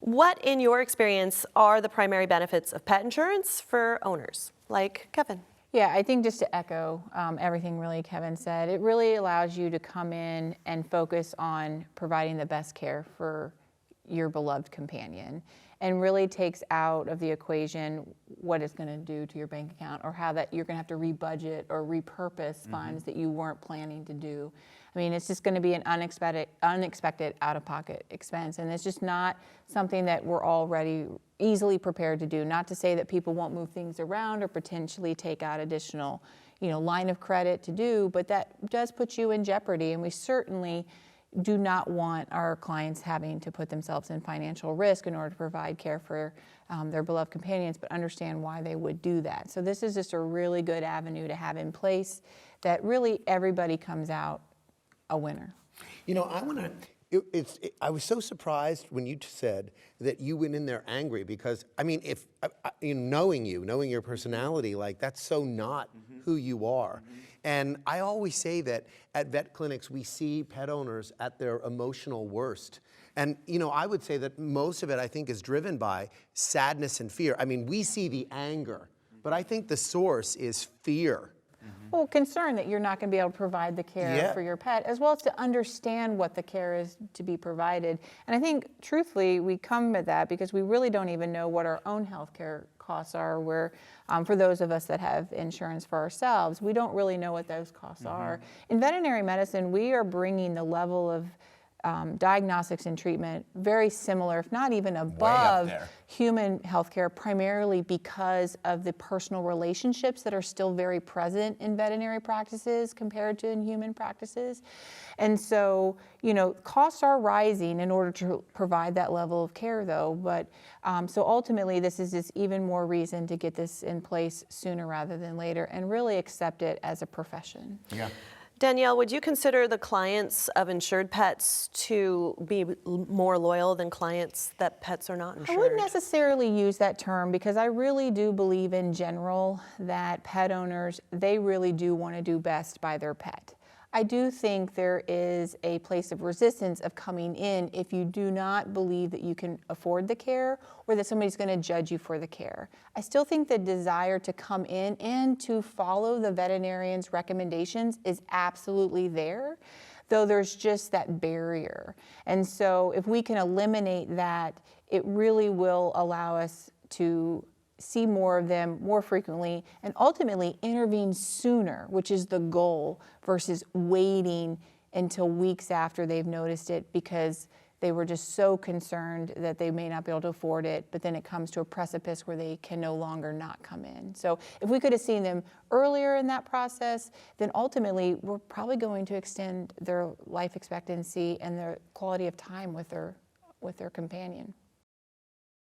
What, in your experience, are the primary benefits of pet insurance for owners, like Kevin? Yeah, I think just to echo everything really Kevin said, it really allows you to come in and focus on providing the best care for your beloved companion, and really takes out of the equation what it's going to do to your bank account, or how that you're going to have to rebudget or repurpose funds that you weren't planning to do. I mean, it's just going to be an unexpected out-of-pocket expense, and it's just not something that we're already easily prepared to do. Not to say that people won't move things around or potentially take out additional, line of credit to do, but that does put you in jeopardy, and we certainly do not want our clients having to put themselves in financial risk in order to provide care for their beloved companions, but understand why they would do that. So this is just a really good avenue to have in place that really everybody comes out a winner. I was so surprised when you said that you went in there angry, because I mean, if knowing your personality, like, that's so not who you are. And I always say that at vet clinics we see pet owners at their emotional worst. And I would say that most of it, I think, is driven by sadness and fear. I mean, we see the anger, but I think the source is fear. Well, concern that you're not going to be able to provide the care for your pet, as well as to understand what the care is to be provided. And I think, truthfully, we come at that because we really don't even know what our own health care costs are. Where, for those of us that have insurance for ourselves, we don't really know what those costs are. In veterinary medicine, we are bringing the level of diagnostics and treatment very similar, if not even above human healthcare, primarily because of the personal relationships that are still very present in veterinary practices compared to in human practices. And so, costs are rising in order to provide that level of care, though. But so ultimately, this is just even more reason to get this in place sooner rather than later, and really accept it as a profession. Yeah. Danielle, would you consider the clients of insured pets to be more loyal than clients that pets are not insured? I wouldn't necessarily use that term, because I really do believe in general that pet owners, they really do want to do best by their pet. I do think there is a place of resistance of coming in if you do not believe that you can afford the care, or that somebody's going to judge you for the care. I still think the desire to come in and to follow the veterinarian's recommendations is absolutely there, though there's just that barrier. And so if we can eliminate that, it really will allow us to see more of them more frequently, and ultimately intervene sooner, which is the goal, versus waiting until weeks after they've noticed it because they were just so concerned that they may not be able to afford it, but then it comes to a precipice where they can no longer not come in. So if we could have seen them earlier in that process, then ultimately we're probably going to extend their life expectancy and their quality of time with their companion.